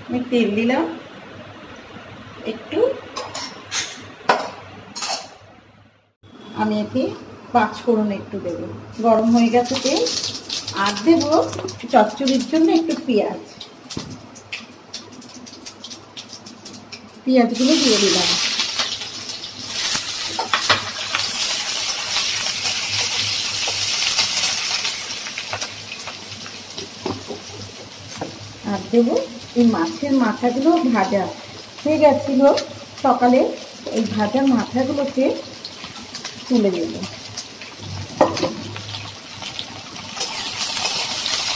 আমি তেল দিলাম একটু, আমি এতে 5 ফোড়ন একটু দেবো, গরম হয়ে গেছে তেল। আর দেবো চচ্চড়ির জন্য একটু পেঁয়াজ, পেঁয়াজগুলো দিয়ে দিলাম। আর দেবো এই মাছের মাথাগুলো ভাজা হয়ে গেছিল সকালে, এই ভাজা মাথাগুলোকে তুলে দেব।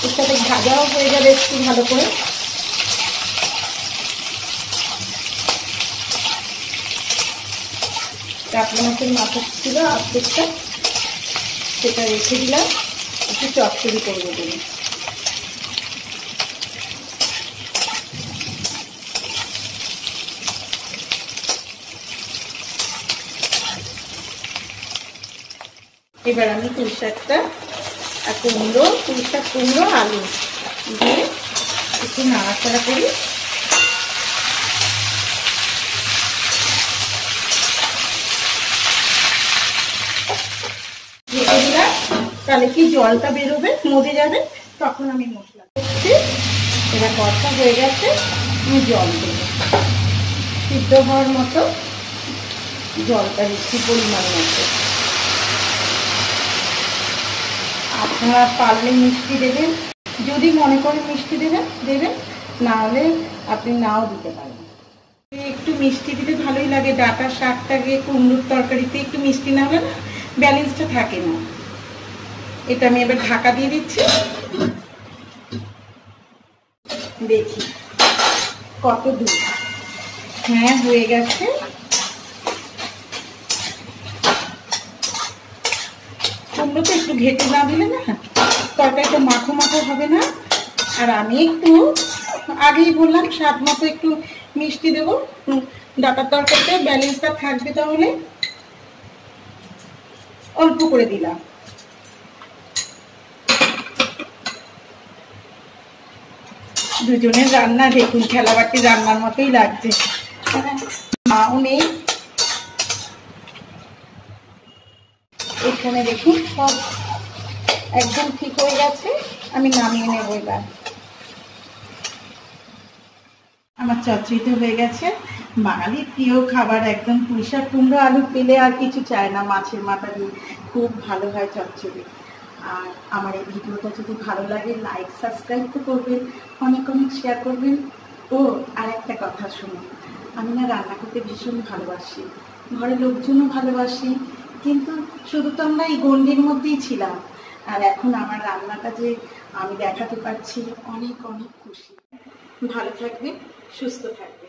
এর সাথে ভাজাও হয়ে যাবে একটু ভালো করে। কাতলা মাছের মাথা ছিল অর্ধেকটা, সেটা রেখে দিলাম, একটু চচ্চড়ি করবো বলে। এবার আমি পুঁই শাকটা আর কুমড়ো, পুঁই শাক, কুমড়ো, আলু দিয়ে একটু নাড়াচাড়া করি। রেখে দিলাম, তাহলে কি জলটা বেরোবে, মজে যাবে, তখন আমি মশলা করছি। এবার কষা হয়ে গেছে, আমি জল দেবো, সিদ্ধ হওয়ার মতো জলটা দিচ্ছি পরিমাণ মতো। আপনারা পারলে মিষ্টি দেবেন, যদি মনে করেন মিষ্টি দেবেন দেবেন, না হলে আপনি নাও দিতে পারেন। একটু মিষ্টি দিতে ভালোই লাগে, ডাঁটা শাকটাকে কুমড়োর তরকারিতে একটু মিষ্টি না হলে না ব্যালেন্সটা থাকে না। এটা আমি এবার ঢাকা দিয়ে দিচ্ছি, দেখি কত দূর। হ্যাঁ, হয়ে গেছে। কুমড়োতে একটু ঘেটে না দিলে না তরকারিটা মাখো মাখো হবে না। আর আমি একটু আগেই বললাম স্বাদ মতো একটু মিষ্টি দেবো, ডাঁটার তরকারিতে ব্যালেন্সটা থাকবে, তাহলে অল্প করে দিলাম। দুজনের রান্না দেখুন খেলাবাটি রান্নার মতোই লাগছে। মাও নেই এখানে, দেখুন সব একদম ঠিক হয়ে গেছে, আমি নামিয়ে নেব। এবার আমার চচ্চড়িটা হয়ে গেছে, বাঙালির প্রিয় খাবার একদম, পুঁই শাক, কুমড়ো, আলু পেলে আর কিছু চায় না, মাছের মাথা দিয়ে খুব ভালো হয় চচ্চড়ি। আর আমার এই ভিডিওটা যদি ভালো লাগে লাইক সাবস্ক্রাইব তো করবেন, অনেক অনেক শেয়ার করবেন। ও আর একটা কথা শুনুন, আমি না রান্না করতে ভীষণ ভালোবাসি, ঘরের লোকজনও ভালোবাসি, কিন্তু শুধু তো আমরা এই গণ্ডির মধ্যেই ছিলাম, আর এখন আমার রান্নাটা যে আমি দেখাতে পারছি, অনেক অনেক খুশি। ভালো থাকবেন, সুস্থ থাকবেন।